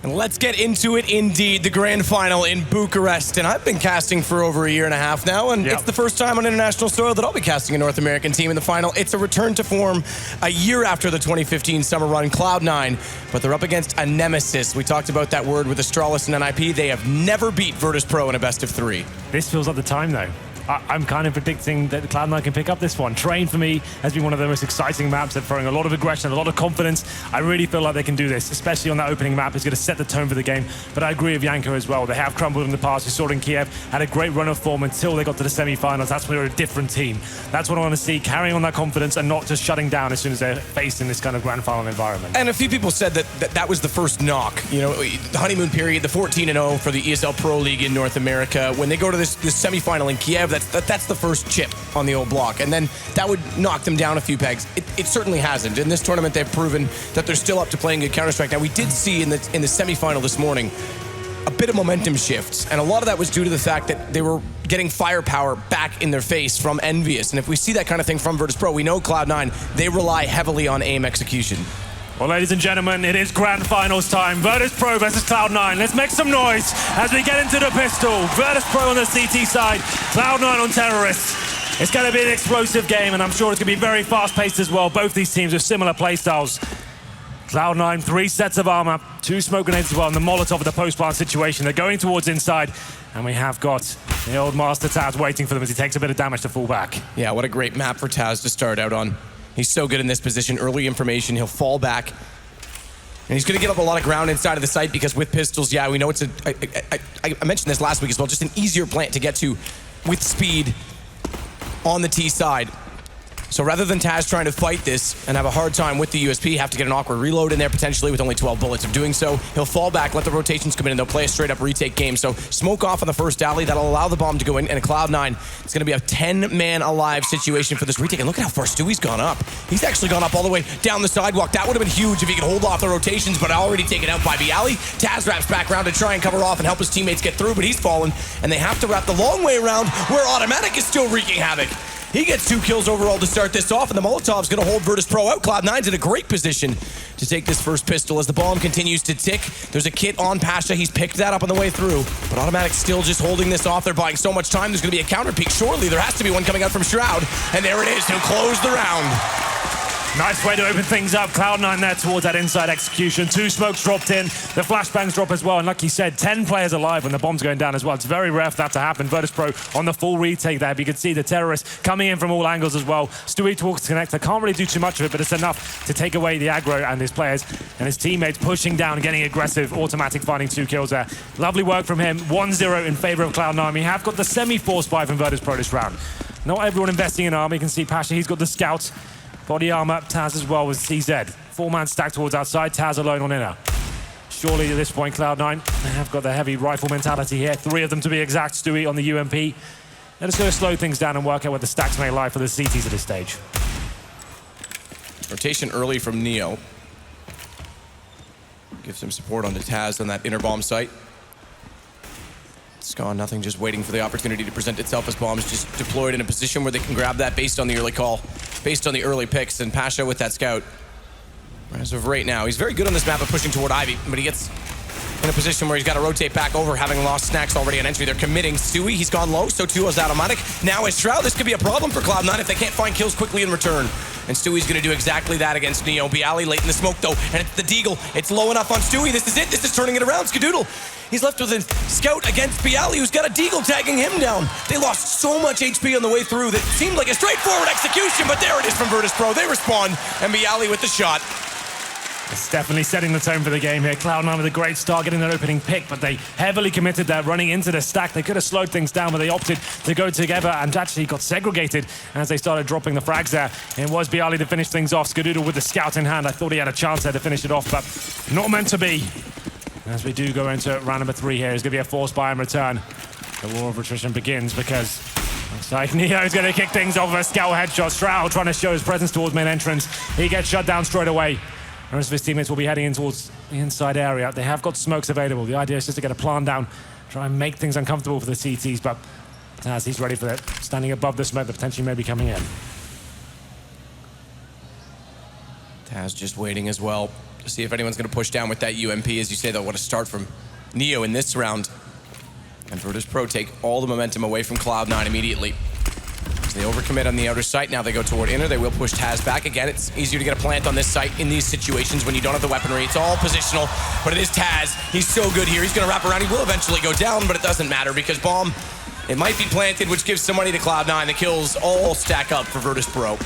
And let's get into it indeed, the grand final in Bucharest. And I've been casting for over a year and a half now, and it's the first time on international soil that I'll be casting a North American team in the final. It's a return to form a year after the 2015 summer run, Cloud9, but they're up against a nemesis. We talked about that word with Astralis and NIP. They have never beat Virtus.Pro in a best of 3. This feels like the time, though. I'm kind of predicting that Cloud9 can pick up this one. Train, for me, has been one of the most exciting maps. They're throwing a lot of aggression, a lot of confidence. I really feel like they can do this, especially on that opening map. It's going to set the tone for the game. But I agree with Yanko as well. They have crumbled in the past. We saw it in Kiev, had a great run of form until they got to the semi-finals. That's when they were a different team. That's what I want to see, carrying on that confidence and not just shutting down as soon as they're faced in this kind of grand final environment. And a few people said that was the first knock. You know, the honeymoon period, the 14-0 for the ESL Pro League in North America. When they go to this semi-final in Kiev, that's the first chip on the old block, and then that would knock them down a few pegs. It certainly hasn't. In this tournament, they've proven that they're still up to playing good Counter-Strike. Now, we did see in the semifinal this morning a bit of momentum shifts, and a lot of that was due to the fact that they were getting firepower back in their face from Envious. And if we see that kind of thing from Virtus.Pro, we know Cloud9, they rely heavily on aim execution. Well, ladies and gentlemen, it is grand finals time. Virtus.Pro versus Cloud9. Let's make some noise as we get into the pistol. Virtus.Pro on the CT side, Cloud9 on Terrorists. It's going to be an explosive game, and I'm sure it's going to be very fast-paced as well. Both these teams with similar playstyles. Cloud9, 3 sets of armor, 2 smoke grenades as well, and the Molotov of the post-plant situation. They're going towards inside, and we have got the old Master Taz waiting for them as he takes a bit of damage to fall back. Yeah, what a great map for Taz to start out on. He's so good in this position. Early information, he'll fall back. And he's going to get up a lot of ground inside of the site because with pistols, yeah, we know it's I mentioned this last week as well, just an easier plant to get to with speed on the T side. So rather than Taz trying to fight this and have a hard time with the USP, have to get an awkward reload in there potentially with only 12 bullets of doing so, he'll fall back, let the rotations come in, and they'll play a straight-up retake game. So smoke off on the first alley, that'll allow the bomb to go in, and a Cloud9, it's going to be a 10-man alive situation for this retake. And look at how far Stewie's gone up. He's actually gone up all the way down the sidewalk. That would have been huge if he could hold off the rotations, but already taken out by Bialy. Taz wraps back around to try and cover off and help his teammates get through, but he's fallen, and they have to wrap the long way around where Automatic is still wreaking havoc. He gets 2 kills overall to start this off, and the Molotov's going to hold Virtus.Pro out. Cloud9's in a great position to take this first pistol as the bomb continues to tick. There's a kit on Pasha. He's picked that up on the way through, but Automatic's still just holding this off. They're buying so much time. There's going to be a counter peek shortly. There has to be one coming out from Shroud, and there it is. He'll close the round. Nice way to open things up. Cloud9 there towards that inside execution. 2 smokes dropped in. The flashbangs drop as well. And like you said, 10 players alive when the bomb's going down as well. It's very rare for that to happen. Virtus.Pro on the full retake there. But you can see the terrorists coming in from all angles as well. Stewie towards Connector. Can't really do too much of it, but it's enough to take away the aggro and his players and his teammates pushing down, getting aggressive. Automatic finding 2 kills there. Lovely work from him. 1-0 in favor of Cloud9. We have got the semi-force buy from Virtus.Pro this round. Not everyone investing in armor. You can see Pasha, he's got the scout. Body armor, Taz as well with CZ. 4-man stack towards outside, Taz alone on inner. Surely at this point, Cloud9, they have got the heavy rifle mentality here. 3 of them to be exact, Stewie on the UMP. They're just going to slow things down and work out what the stacks may lie for the CTs at this stage. Rotation early from Neo. Gives some support onto Taz on that inner bomb site. It's gone, nothing, just waiting for the opportunity to present itself as bombs just deployed in a position where they can grab that based on the early call, based on the early picks, and Pasha with that scout. As of right now, he's very good on this map of pushing toward Ivy, but he gets in a position where he's got to rotate back over, having lost snacks already on entry. They're committing Stewie, he's gone low, so too is Automatic. Now is Shroud. This could be a problem for Cloud9 if they can't find kills quickly in return. And Stewie's going to do exactly that against Neo. Bialy late in the smoke, though, and it's the Deagle. It's low enough on Stewie. This is it. This is turning it around. Skadoodle. He's left with a scout against Bialy, who's got a Deagle tagging him down. They lost so much HP on the way through that seemed like a straightforward execution, but there it is from Virtus.Pro. They respond, and Bialy with the shot. It's definitely setting the tone for the game here. Cloud9 with a great start getting their opening pick, but they heavily committed there, running into the stack. They could have slowed things down, but they opted to go together and actually got segregated as they started dropping the frags there. It was Bialy to finish things off. Skadoodle with the scout in hand. I thought he had a chance there to finish it off, but not meant to be. As we do go into round number 3 here, it's going to be a force buy in return. The war of attrition begins because looks like Neo's going to kick things off with a scout headshot. Shroud trying to show his presence towards main entrance. He gets shut down straight away. The rest of his teammates will be heading in towards the inside area. They have got smokes available. The idea is just to get a plan down, try and make things uncomfortable for the CTs, but Taz, he's ready for it. Standing above the smoke that potentially may be coming in. Taz just waiting as well to see if anyone's going to push down with that UMP. As you say, though, what a start from Neo in this round. And Virtus.Pro take all the momentum away from Cloud9 immediately. So they overcommit on the outer site. Now they go toward inner. They will push Taz back. Again, it's easier to get a plant on this site in these situations when you don't have the weaponry. It's all positional, but it is Taz. He's so good here. He's going to wrap around. He will eventually go down, but it doesn't matter because bomb, it might be planted, which gives some money to Cloud9. The kills all stack up for Virtus.Pro.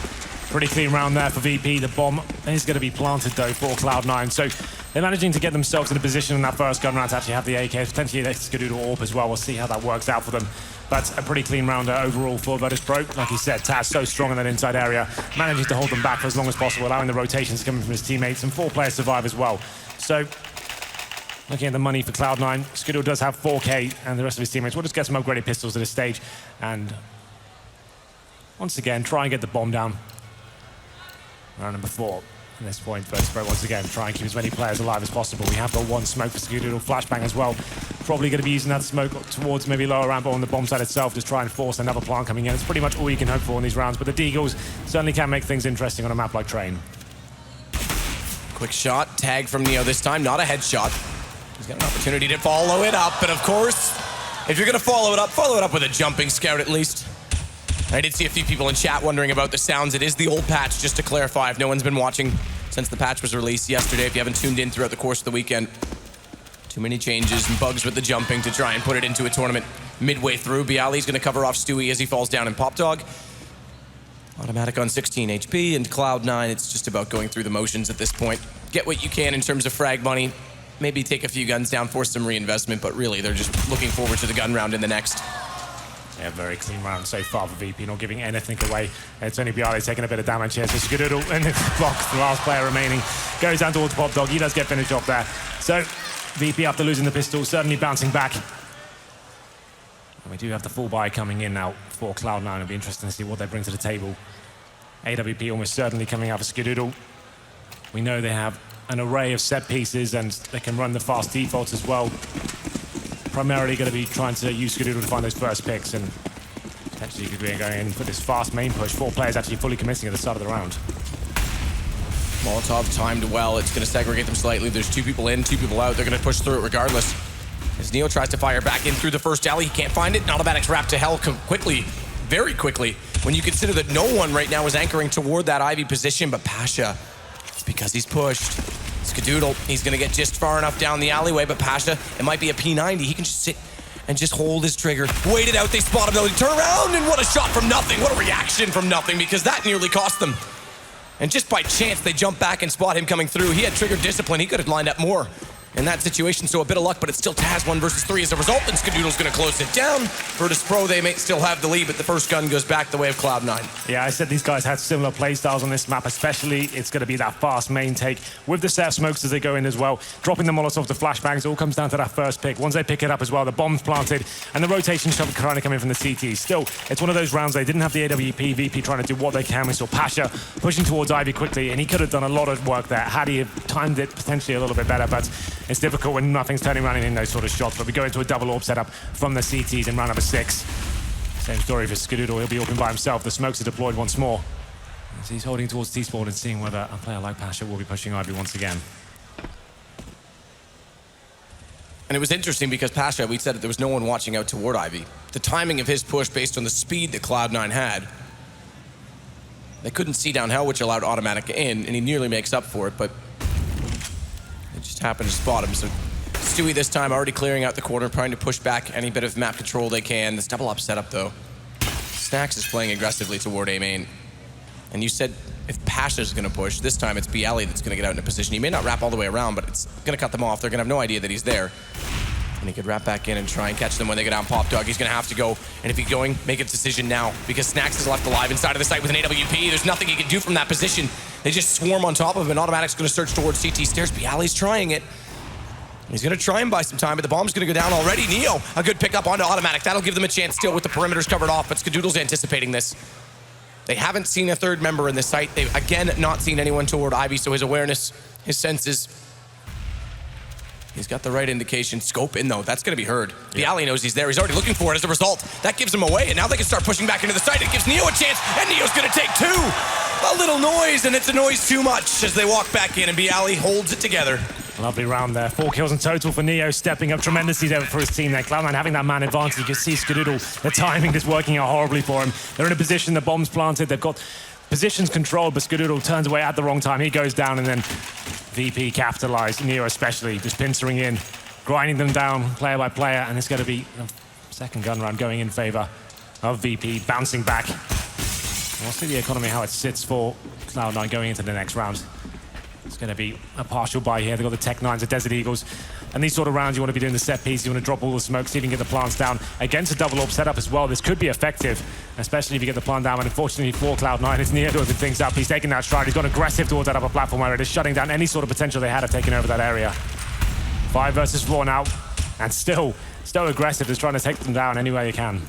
Pretty clean round there for VP. The bomb is going to be planted, though, for Cloud9. So they're managing to get themselves in a position in that first gun round to actually have the AKs, potentially the Skadoodle AWP as well. We'll see how that works out for them. But a pretty clean round overall for Virtus.Pro. Like he said, Taz so strong in that inside area, managing to hold them back for as long as possible, allowing the rotations coming from his teammates, and 4 players survive as well. So looking at the money for Cloud9, Skadoodle does have 4K, and the rest of his teammates will just get some upgraded pistols at this stage. And once again, try and get the bomb down. Round number 4. At this point, Virtus.Pro once again try and keep as many players alive as possible. We have got 1 smoke for Skadoodle, flashbang as well. Probably going to be using that smoke towards maybe lower ramp on the bomb side itself, just try and force another plant coming in. It's pretty much all you can hope for in these rounds, but the Deagles certainly can make things interesting on a map like Train. Quick shot, tag from Neo this time, not a headshot. He's got an opportunity to follow it up, but of course, if you're going to follow it up with a jumping scout at least. I did see a few people in chat wondering about the sounds. It is the old patch, just to clarify, if no one's been watching since the patch was released yesterday, if you haven't tuned in throughout the course of the weekend. Too many changes and bugs with the jumping to try and put it into a tournament midway through. Bialy's going to cover off Stewie as he falls down in Pop Dog. Automatic on 16 HP, and Cloud9, it's just about going through the motions at this point. Get what you can in terms of frag money. Maybe take a few guns down, force some reinvestment, but really they're just looking forward to the gun round in the next. Yeah, very clean round so far for VP, not giving anything away. It's only Bialy taking a bit of damage here. So Skadoodle and the box, the last player remaining, goes down towards Pop Dog. He does get finished off there. So VP, after losing the pistol, certainly bouncing back. And we do have the full buy coming in now for Cloud9. It'll be interesting to see what they bring to the table. AWP almost certainly coming out for Skadoodle. We know they have an array of set pieces and they can run the fast defaults as well. Primarily going to be trying to use Skadoodle to find those first picks, and potentially could be going in for this fast main push. 4 players actually fully committing at the start of the round. Molotov timed well. It's going to segregate them slightly. There's 2 people in, 2 people out. They're going to push through it regardless. As Neo tries to fire back in through the first alley, he can't find it. Automatic's wrapped to hell quickly, very quickly, when you consider that no one right now is anchoring toward that Ivy position, but Pasha, it's because he's pushed. Skadoodle, he's going to get just far enough down the alleyway, but Pasha, it might be a P90. He can just sit and just hold his trigger. Wait it out, they spot him, though. Turn around, and what a shot from nothing. What a reaction from nothing, because that nearly cost them. And just by chance, they jump back and spot him coming through. He had trigger discipline. He could have lined up more in that situation, so a bit of luck, but it's still Taz 1 versus 3 as a result, and Skadoodle's going to close it down. Virtus.Pro, they may still have the lead, but the first gun goes back the way of Cloud9. Yeah, I said these guys had similar play styles on this map, especially it's going to be that fast main take with the set of smokes as they go in as well, dropping the Molotov to flashbangs. It all comes down to that first pick. Once they pick it up as well, the bomb's planted, and the rotation shot trying to come in from the CT. Still, it's one of those rounds they didn't have the AWP. VP trying to do what they can. We saw Pasha pushing towards Ivy quickly, and he could have done a lot of work there had he timed it potentially a little bit better, but it's difficult when nothing's turning around in those sort of shots. But we go into a double AWP setup from the CTs in round number 6. Same story for Skadoodle. He'll be AWPing by himself. The smokes are deployed once more. As he's holding towards T-Spawn and seeing whether a player like Pasha will be pushing Ivy once again. And it was interesting because Pasha, we said that there was no one watching out toward Ivy. The timing of his push based on the speed that Cloud9 had, they couldn't see down hell, which allowed automatic in, and he nearly makes up for it, but it just happened to spot him. So Stewie this time already clearing out the corner, trying to push back any bit of map control they can. This double up setup, though. Snacks is playing aggressively toward A main. And you said if Pasha's going to push, this time it's Bialy that's going to get out in a position. He may not wrap all the way around, but it's going to cut them off. They're going to have no idea that he's there. And he could wrap back in and try and catch them when they get down Pop Dog. He's going to have to go, and if he's going, make a decision now, because Snacks is left alive inside of the site with an AWP. There's nothing he can do from that position. They just swarm on top of him, and Automatic's going to search towards CT stairs. Bialy's trying it. He's going to try and buy some time, but the bomb's going to go down already. Neo, a good pickup onto Automatic. That'll give them a chance still with the perimeters covered off, but Skadoodle's anticipating this. They haven't seen a third member in this site. They've, again, not seen anyone toward Ivy, so his awareness, his senses, he's got the right indication. Scope in, though. That's going to be heard. Yeah. Bialy knows he's there. He's already looking for it. As a result, that gives him away, and now they can start pushing back into the site. It gives Neo a chance, and Neo's going to take 2. a little noise, and it's a noise too much as they walk back in, and Bialy holds it together. Lovely round there. 4 kills in total for Neo, stepping up tremendously there for his team there. Cloud9 having that man advantage. You can see Skadoodle, the timing just working out horribly for him. They're in a position, the bomb's planted, they've got positions controlled, but Skadoodle turns away at the wrong time. He goes down, and then VP capitalized, Neo especially, just pincering in, grinding them down player by player, and it's going to be a second gun round going in favor of VP, bouncing back. We'll see the economy, how it sits for Cloud9 going into the next round. It's going to be a partial buy here. They've got the Tech-9s, the Desert Eagles. And these sort of rounds, you want to be doing the set piece. You want to drop all the smoke, see if you can get the plants down. Against a double AWP setup as well, this could be effective, especially if you get the plant down. And unfortunately for Cloud9, it's Neo to open things up. He's taking that stride. He's gone aggressive towards that upper platform area. Just shutting down any sort of potential they had of taking over that area. 5 versus 4 now. And still aggressive, just trying to take them down any way you can.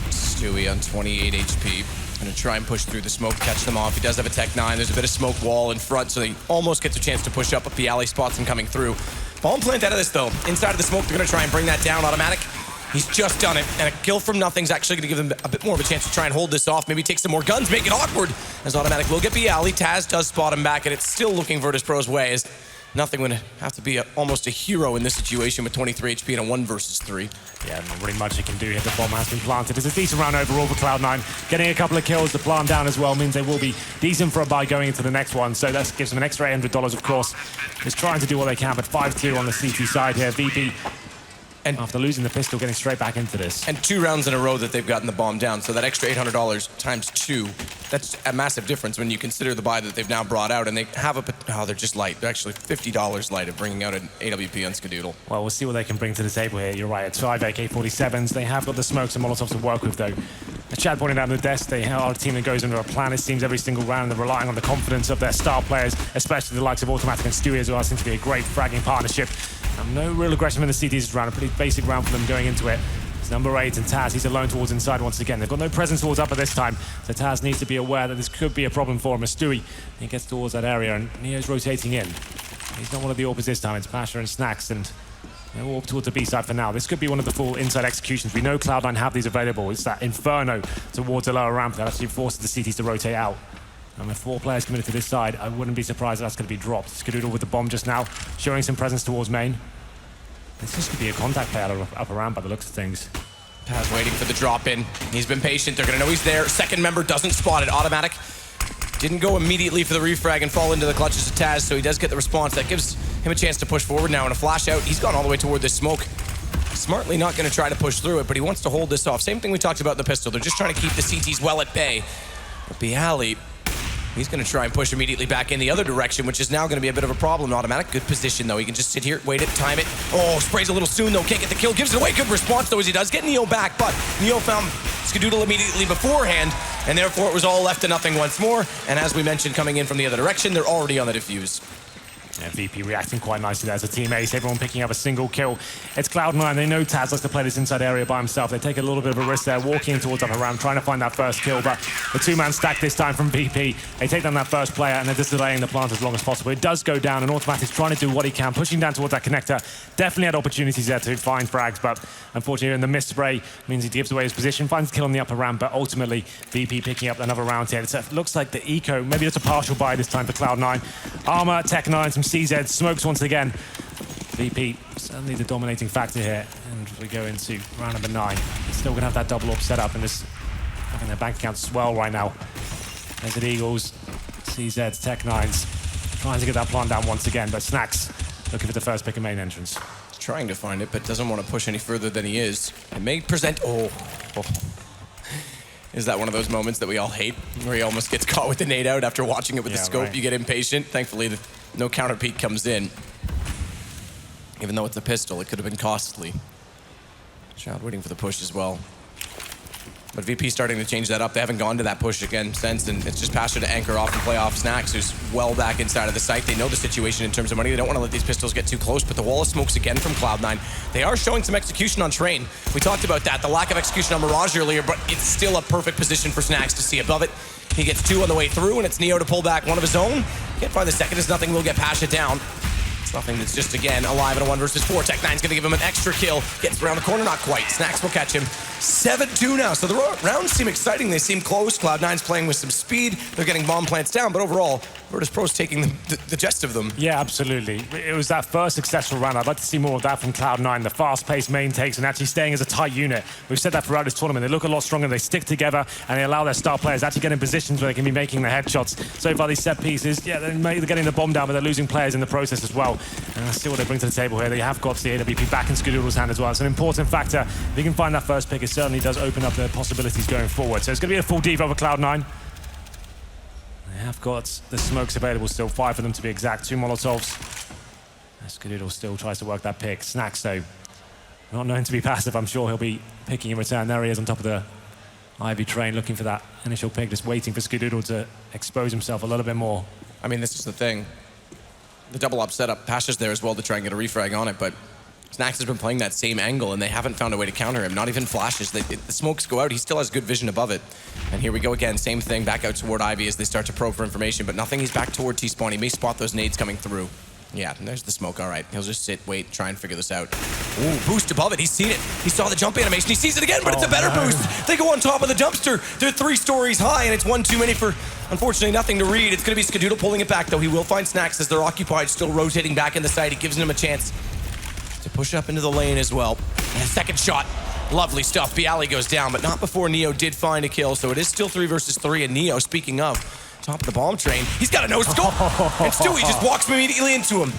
Stewie on 28 HP. Gonna try and push through the smoke, catch them off. He does have a Tech-9. There's a bit of smoke wall in front, so he almost gets a chance to push up, but Bialy spots him coming through. Bomb plant out of this, though. Inside of the smoke, they're gonna try and bring that down. Automatic. He's just done it, and a kill from nothing's actually gonna give them a bit more of a chance to try and hold this off. Maybe take some more guns, make it awkward, as Automatic will get Bialy. Taz does spot him back, and it's still looking Virtus.Pro's way, as nothing would have to be almost a hero in this situation with 23 HP and a 1 versus 3. Yeah, not really much you can do here. The bomb has been planted. It's a decent round overall for Cloud9. Getting a couple of kills, the plant down as well, means they will be decent for a buy going into the next one. So that gives them an extra $800, of course. Just trying to do what they can, but 5-2 on the CT side here. VP, and after losing the pistol, getting straight back into this. And 2 rounds in a row that they've gotten the bomb down. So that extra $800 times 2, that's a massive difference when you consider the buy that they've now brought out. And they have they're just light. They're actually $50 light of bringing out an AWP on Skadoodle. Well, we'll see what they can bring to the table here. You're right, it's 5 AK-47s. They have got the smokes and Molotovs to work with, though. As Chad pointed out on the desk, they are a team that goes under a plan, it seems, every single round. They're relying on the confidence of their star players, especially the likes of Automatic and Stewie as well. Seems to be a great fragging partnership. No real aggression in the CTs this round, a pretty basic round for them going into it. It's number 8 and Taz, he's alone towards inside once again. They've got no presence towards upper this time, so Taz needs to be aware that this could be a problem for him. As Stewie, he gets towards that area and Neo's rotating in. He's not one of the AWPers this time, it's Pasha and Snacks, and they're all towards the B side for now. This could be one of the full inside executions. We know Cloud9 have these available. It's that Inferno towards the lower ramp that actually forces the CTs to rotate out. And with 4 players committed to this side, I wouldn't be surprised if that's going to be dropped. Skadoodle with the bomb just now, showing some presence towards main. This could be a contact play out of upper ramp by the looks of things. Paz waiting for the drop in. He's been patient. They're going to know he's there. Second member doesn't spot it. Automatic didn't go immediately for the refrag and fall into the clutches of Taz, so he does get the response. That gives him a chance to push forward now. And a flash out, he's gone all the way toward this smoke. Smartly not going to try to push through it, but he wants to hold this off. Same thing we talked about in the pistol. They're just trying to keep the CTs well at bay. But Bialy, he's going to try and push immediately back in the other direction, which is now going to be a bit of a problem. Automatic, good position, though. He can just sit here, wait it, time it. Oh, sprays a little soon, though. Can't get the kill. Gives it away. Good response, though, as he does. Get Neo back, but Neo found Skadoodle immediately beforehand, and therefore it was all left to nothing once more. And as we mentioned, coming in from the other direction, they're already on the defuse. Yeah, VP reacting quite nicely there as a team ace. Everyone picking up a single kill. It's Cloud9. They know Taz likes to play this inside area by himself. They take a little bit of a risk there, walking towards upper ramp, trying to find that first kill. But the 2-man stack this time from VP. They take down that first player, and they're just delaying the plant as long as possible. It does go down, and Automatic's trying to do what he can, pushing down towards that connector. Definitely had opportunities there to find frags, but unfortunately, in the missed spray means he gives away his position, finds the kill on the upper ramp, but ultimately, VP picking up another round here. It looks like the eco, maybe it's a partial buy this time for Cloud9. Armor, Tech-9, some CZ, smokes once again. VP, certainly the dominating factor here. And we go into round number 9. They're still going to have that double AWP set up and just having their bank accounts swell right now. There's the Eagles, CZs, Tech-9s, trying to get that plant down once again, but Snacks looking for the first pick of main entrance. Trying to find it, but doesn't want to push any further than he is. It may present... Oh. Is that one of those moments that we all hate, where he almost gets caught with the nade out after watching it with the scope? Right. You get impatient. Thankfully, no counter peek comes in. Even though it's a pistol, it could have been costly. Child waiting for the push as well. But VP starting to change that up. They haven't gone to that push again since, and it's just Pasha to anchor off and play off Snacks, who's well back inside of the site. They know the situation in terms of money. They don't want to let these pistols get too close, but the wall of smokes again from Cloud9. They are showing some execution on Train. We talked about that, the lack of execution on Mirage earlier, but it's still a perfect position for Snacks to see above it. He gets 2 on the way through, and it's Neo to pull back one of his own. Can't find the second, as nothing will get Pasha down. Something that's just, again, alive in a 1 versus 4. Tech9's gonna give him an extra kill. Gets around the corner, not quite. Snacks will catch him. 7-2 now, so the rounds seem exciting. They seem close. Cloud9's playing with some speed. They're getting bomb plants down, but overall, Virtus.Pro's taking the gist of them. Yeah, absolutely. It was that first successful round. I'd like to see more of that from Cloud9. The fast-paced main takes and actually staying as a tight unit. We've said that throughout this tournament. They look a lot stronger. They stick together, and they allow their star players to actually get in positions where they can be making the headshots. So far, these set pieces, yeah, they're getting the bomb down, but they're losing players in the process as well. And let's see what they bring to the table here. They have got the AWP back in Skadoodle's hand as well. It's an important factor. If you can find that first pick, it certainly does open up the possibilities going forward. So it's going to be a full deep over Cloud9. They have got the smokes available still, 5 of them to be exact, 2 Molotovs. Skadoodle still tries to work that pick. Snacks, though, not known to be passive. I'm sure he'll be picking in return. There he is on top of the Ivy train, looking for that initial pick, just waiting for Skadoodle to expose himself a little bit more. I mean, this is the thing. The double up setup, Pasha's there as well to try and get a refrag on it, but Snacks has been playing that same angle, and they haven't found a way to counter him. Not even flashes. The smokes go out. He still has good vision above it. And here we go again. Same thing. Back out toward Ivy as they start to probe for information, but nothing. He's back toward T-spawn. He may spot those nades coming through. Yeah, and there's the smoke. All right. He'll just sit, wait, try and figure this out. Ooh, boost above it. He's seen it. He saw the jump animation. He sees it again, but it's a better boost. They go on top of the dumpster. They're 3 stories high, and it's one too many for, unfortunately, nothing to read. It's going to be Skadoodle pulling it back, though. He will find Snacks as they're occupied, still rotating back in the side. He gives him a chance to push up into the lane as well. And a second shot. Lovely stuff. Bialy goes down, but not before Neo did find a kill, so it is still 3 versus 3, and Neo, speaking of, top of the bomb train, he's got a no-scope, and Stewie just walks immediately into him.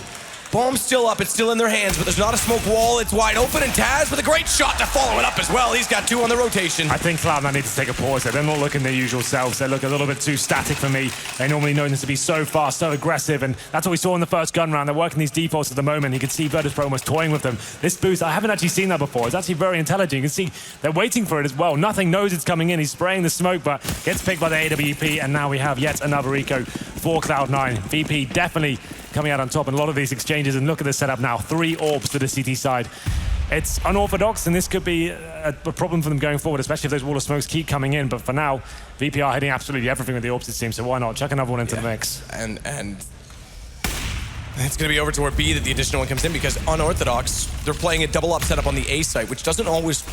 Bomb's still up, it's still in their hands, but there's not a smoke wall, it's wide open, and Taz with a great shot to follow it up as well. He's got 2 on the rotation. I think Cloud9 need to take a pause there. They're not looking their usual selves. They look a little bit too static for me. They normally know them to be so fast, so aggressive, and that's what we saw in the first gun round. They're working these defaults at the moment. You can see Virtus.Pro almost toying with them. This boost, I haven't actually seen that before. It's actually very intelligent. You can see they're waiting for it as well. Nothing knows it's coming in. He's spraying the smoke, but gets picked by the AWP, and now we have yet another eco for Cloud9. VP definitely coming out on top in a lot of these exchanges, and look at the setup now. 3 orbs to the CT side. It's unorthodox, and this could be a problem for them going forward, especially if those wall of smokes keep coming in. But for now, VP are hitting absolutely everything with the orbs, it seems, so why not? Chuck another one into the mix. And it's going to be over toward B that the additional one comes in, because unorthodox, they're playing a double up setup on the A site, which doesn't always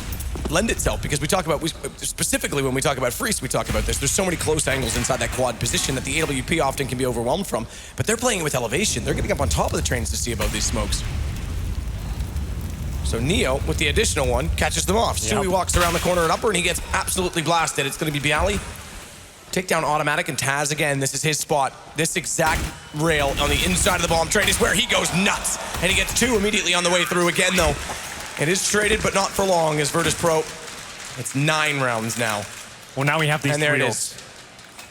lend itself, because we talk about, specifically when we talk about Freeze, we talk about this. There's so many close angles inside that quad position that the AWP often can be overwhelmed from, but they're playing it with elevation. They're getting up on top of the trains to see about these smokes. So Neo, with the additional one, catches them off. Stewie walks around the corner and upper, and he gets absolutely blasted. It's going to be Bialy. Takedown automatic, and Taz again, this is his spot. This exact rail on the inside of the bomb train is where he goes nuts. And he gets 2 immediately on the way through again, though. It is traded, but not for long, as Virtus.Pro. It's 9 rounds now. Well, now we have these 3 it orbs. is.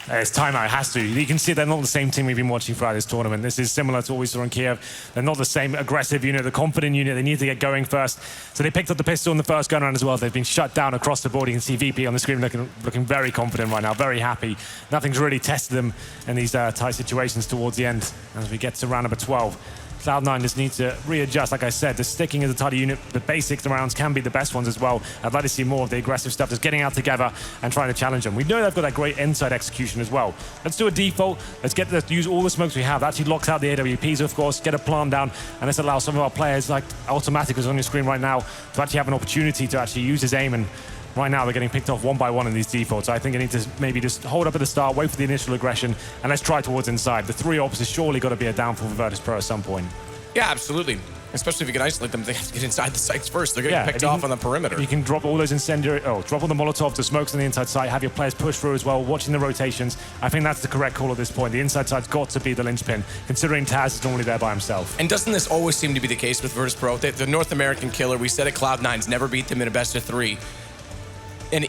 It's timeout, it has to. You can see they're not the same team we've been watching throughout this tournament. This is similar to what we saw in Kiev. They're not the same aggressive unit, the confident unit. They need to get going first. So they picked up the pistol in the first gun round as well. They've been shut down across the board. You can see VP on the screen looking very confident right now, very happy. Nothing's really tested them in these tight situations towards the end as we get to round number 12. Cloud9 just needs to readjust. Like I said, the sticking as a tighter unit, the basic rounds can be the best ones as well. I'd like to see more of the aggressive stuff, just getting out together and trying to challenge them. We know they've got that great inside execution as well. Let's do a default. Let's use all the smokes we have. That actually locks out the AWPs, of course, get a plant down, and let's allow some of our players, like Automatic who's on your screen right now, to actually have an opportunity to actually use his aim. And right now, they're getting picked off 1 by 1 in these defaults. I think they need to maybe just hold up at the start, wait for the initial aggression, and let's try towards inside. The 3 orbs has surely got to be a downfall for Virtus.Pro at some point. Yeah, absolutely. Especially if you can isolate them, they have to get inside the sites first. They're getting picked off on the perimeter. You can drop all those incendiary, drop all the Molotov, the smokes on the inside side, have your players push through as well, watching the rotations. I think that's the correct call at this point. The inside side's got to be the linchpin, considering Taz is normally there by himself. And doesn't this always seem to be the case with Virtus.Pro? The North American killer, we said at Cloud9's never beat them in a best of 3. And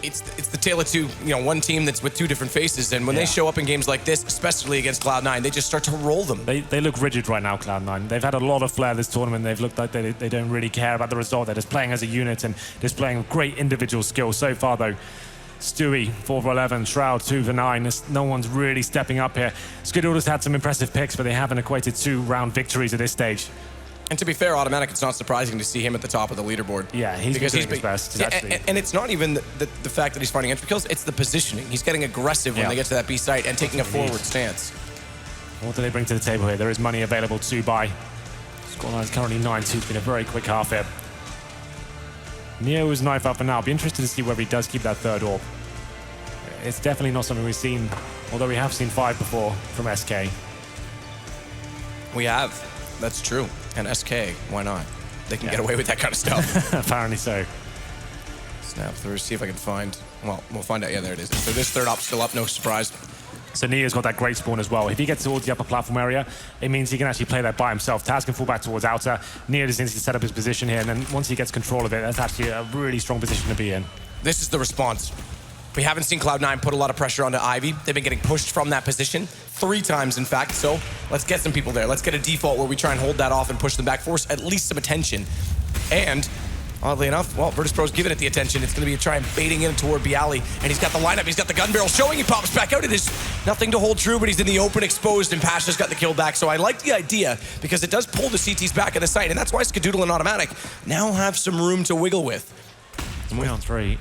it's the tale of 2, one team that's with 2 different faces. And when they show up in games like this, especially against Cloud9, they just start to roll them. They look rigid right now, Cloud9. They've had a lot of flair this tournament. They've looked like they don't really care about the result. They're just playing as a unit and displaying great individual skill. So far, though, Stewie, 4 for 11, Shroud, 2 for 9. No one's really stepping up here. Skadoodle's had some impressive picks, but they haven't equated 2-round victories at this stage. And to be fair, Automatic, it's not surprising to see him at the top of the leaderboard. Yeah, he's doing his best. And it's not even the fact that he's finding entry kills, it's the positioning. He's getting aggressive when they get to that B site and taking a forward stance. What do they bring to the table here? There is money available to buy. Cloud9 is currently 9-2. It's been a very quick half here. Neo is knife up and now. I'll be interested to see whether he does keep that third orb. It's definitely not something we've seen, although we have seen 5 before from SK. We have. That's true. And SK, why not? They can get away with that kind of stuff. Apparently so. Snap through, see if I can find... Well, we'll find out. Yeah, there it is. So this third op's still up, no surprise. So Neo's got that great spawn as well. If he gets towards the upper platform area, it means he can actually play that by himself. Taz can fall back towards outer. Neo just needs to set up his position here, and then once he gets control of it, that's actually a really strong position to be in. This is the response. We haven't seen Cloud9 put a lot of pressure onto Ivy. They've been getting pushed from that position 3 times, in fact. So let's get some people there. Let's get a default where we try and hold that off and push them back, force at least some attention. And oddly enough, well, Virtus.Pro's giving it the attention. It's going to be a try and baiting in toward Bialy. And he's got the lineup. He's got the gun barrel showing. He pops back out. It is nothing to hold true, but he's in the open, exposed, and Pasha's got the kill back. So I like the idea because it does pull the CTs back in the site. And that's why Skadoodle and Automatic now have some room to wiggle with. 3 on 3.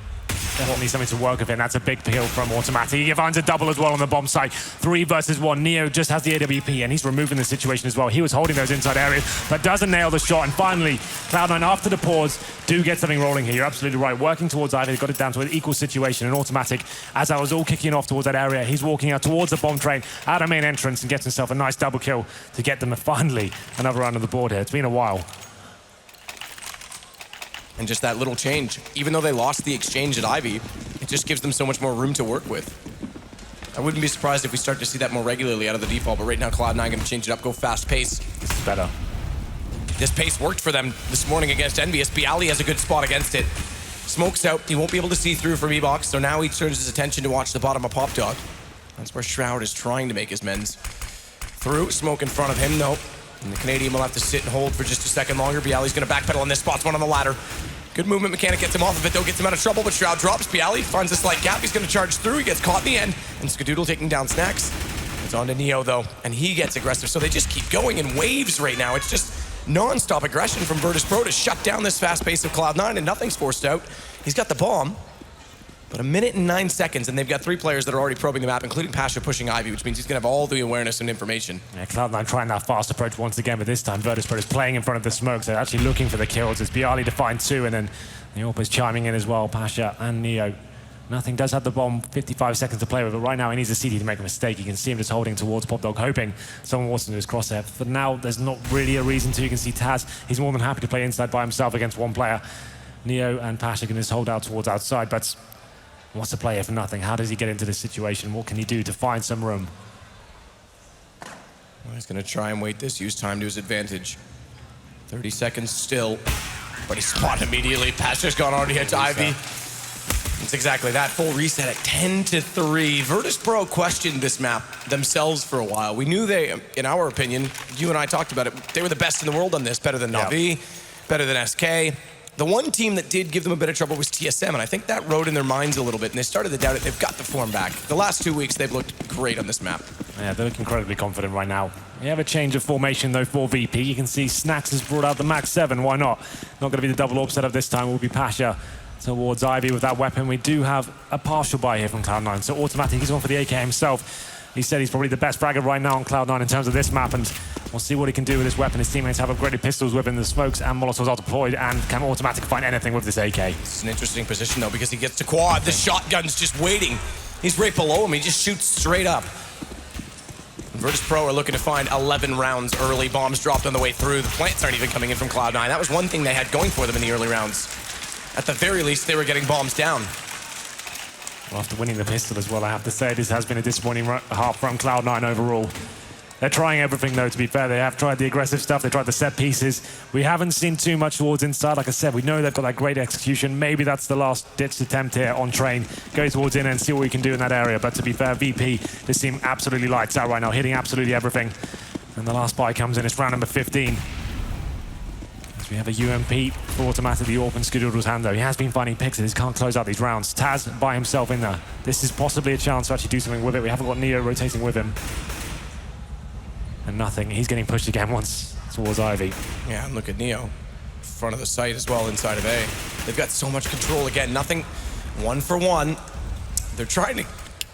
Definitely something to work with, and that's a big kill from Automatic. He finds a double as well on the bomb site. 3 versus 1. Neo just has the AWP, and he's removing the situation as well. He was holding those inside areas, but doesn't nail the shot. And finally, Cloud9, after the pause, do get something rolling here. You're absolutely right. Working towards Ivy, they got it down to an equal situation. And Automatic, as I was all kicking off towards that area, he's walking out towards the bomb train, out of main entrance, and gets himself a nice double kill to get them finally another round on the board here. It's been a while. And just that little change, even though they lost the exchange at Ivy, it just gives them so much more room to work with. I wouldn't be surprised if we start to see that more regularly out of the default, but right now Cloud9 going to change it up, go fast pace. This is better. This pace worked for them this morning against Envious. Bialy has a good spot against it. Smoke's out, he won't be able to see through from E-Box, so now he turns his attention to watch the bottom of Pop Dog. That's where Shroud is trying to make his mends. Through, Smoke in front of him, nope. And the Canadian will have to sit and hold for just a second longer. Bialy's going to backpedal on this spot, one on the ladder. Good movement mechanic gets him off of it, though, gets him out of trouble, but Shroud drops. Bialy finds a slight gap. He's going to charge through. He gets caught in the end. And Skadoodle taking down Snacks. It's on to Neo, though, and he gets aggressive. So they just keep going in waves right now. It's just non-stop aggression from Virtus.Pro to shut down this fast pace of Cloud9, and nothing's forced out. He's got the bomb, but 1 minute and 9 seconds, and they've got 3 players that are already probing the map, including Pasha pushing Ivy, which means he's going to have all the awareness and information. Yeah, Cloud9 trying that fast approach once again, but this time Virtus.Pro is playing in front of the smokes. They're actually looking for the kills. It's Bialy to find 2, and then the AWP is chiming in as well, Pasha and Neo. Nothing does have the bomb, 55 seconds to play with, but right now he needs a CT to make a mistake. You can see him just holding towards Pop Dog, hoping someone walks into his crosshair. For now, there's not really a reason to. You can see Taz, he's more than happy to play inside by himself against 1 player. Neo and Pasha can just hold out towards outside, but what's the play here for nothing? How does he get into this situation? What can he do to find some room? Well, he's going to try and wait this, use time to his advantage. 30 seconds still, but he's spotted immediately. Pasha's gone already hit to Ivy. It's exactly that, full reset at 10-3. Virtus.Pro questioned this map themselves for a while. We knew they, in our opinion, you and I talked about it, they were the best in the world on this, better than Navi, better than SK. The one team that did give them a bit of trouble was TSM, and I think that rode in their minds a little bit, and they started to doubt it. They've got the form back. The last 2 weeks, they've looked great on this map. Yeah, they look incredibly confident right now. We have a change of formation, though, for VP. You can see Snacks has brought out the Max 7. Why not? Not going to be the double orb setup this time. It will be Pasha towards Ivy with that weapon. We do have a partial buy here from Cloud9, so Automatic, he's gone for the AK himself. He said he's probably the best fragger right now on Cloud9 in terms of this map, and we'll see what he can do with this weapon. His teammates have upgraded pistols with him. The smokes and Molotovs are deployed, and can Automatic find anything with this AK? It's an interesting position, though, because he gets to quad. The shotgun's just waiting. He's right below him. He just shoots straight up. Virtus.Pro are looking to find 11 rounds early. Bombs dropped on the way through. The plants aren't even coming in from Cloud9. That was one thing they had going for them in the early rounds. At the very least, they were getting bombs down. Well, after winning the pistol as well, I have to say, this has been a disappointing half from Cloud9 overall. They're trying everything, though, to be fair. They have tried the aggressive stuff. They tried the set pieces. We haven't seen too much towards inside. Like I said, we know they've got that great execution. Maybe that's the last-ditch attempt here on train. Go towards in and see what we can do in that area. But to be fair, VP, this team absolutely lights out right now, hitting absolutely everything. And the last buy comes in. It's round number 15. As we have a UMP for Automatic, the AWP in Skadoodle's hand, though. He has been finding picks. He just can't close out these rounds. Taz by himself in there. This is possibly a chance to actually do something with it. We haven't got Neo rotating with him. And nothing. He's getting pushed again once towards Ivy. Yeah, and look at Neo. Front of the site as well, inside of A. They've got so much control again. Nothing 1 for 1. They're trying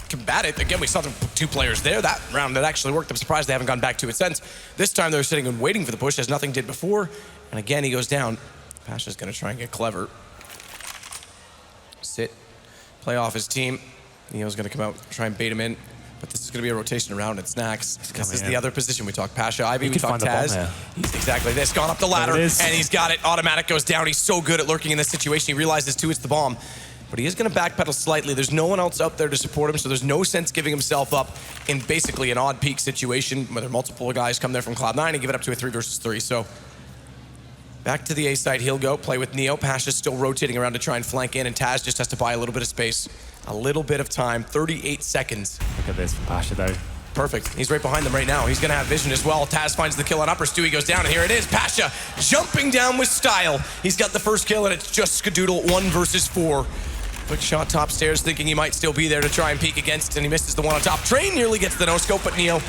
to combat it. Again, we saw the 2 players there. That round that actually worked. I'm surprised they haven't gone back to it since. This time they're sitting and waiting for the push as nothing did before. And again, he goes down. Pasha's gonna try and get clever. Sit, play off his team. Neo's gonna come out, try and bait him in. But this is gonna be a rotation around at Snacks. This is the other position. We talked Pasha, Ivy, we talked Taz. He's exactly this, gone up the ladder, and he's got it. Automatic goes down. He's so good at lurking in this situation. He realizes too, it's the bomb. But he is gonna backpedal slightly. There's no one else out there to support him, so there's no sense giving himself up in basically an odd peak situation where multiple guys come there from Cloud9 and give it up to a 3 versus 3. So back to the A side, he'll go play with Neo. Pasha's still rotating around to try and flank in, and Taz just has to buy a little bit of space. A little bit of time, 38 seconds. Look at this from Pasha, though. Perfect. He's right behind them right now. He's going to have vision as well. Taz finds the kill on upper. Stewie goes down, and here it is. Pasha jumping down with style. He's got the first kill, and it's just Skadoodle 1 versus 4. Quick shot top stairs, thinking he might still be there to try and peek against, and he misses the one on top. Train nearly gets the no-scope, but Neo,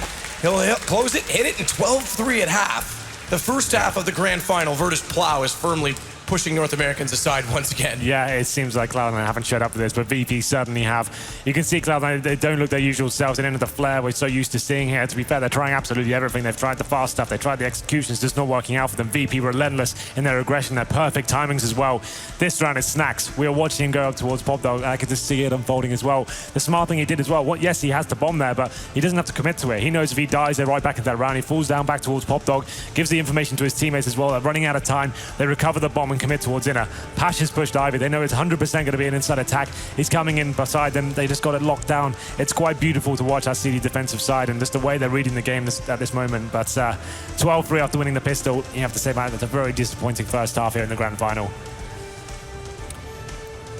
he'll close it, hit it, and 12-3 at half. The first half of the grand final, Virtus.Pro is firmly pushing North Americans aside once again. Yeah, it seems like Cloud9 haven't showed up for this, but VP certainly have. You can see Cloud9, they don't look their usual selves. They don't have the flair we're so used to seeing here. To be fair, they're trying absolutely everything. They've tried the fast stuff. They tried the executions, just not working out for them. VP relentless in their aggression, their perfect timings as well. This round is Snacks. We are watching him go up towards Pop Dog. I could just see it unfolding as well. The smart thing he did as well, yes, he has the bomb there, but he doesn't have to commit to it. He knows if he dies, they're right back into that round. He falls down back towards Pop Dog, gives the information to his teammates as well. They're running out of time. They recover the bomb and commit towards Inner. Pasha's pushed Ivy. They know it's 100% going to be an inside attack. He's coming in beside them. They just got it locked down. It's quite beautiful to watch that CD defensive side and just the way they're reading the game at this moment. But 12-3 after winning the pistol, you have to say, man, that's a very disappointing first half here in the grand final.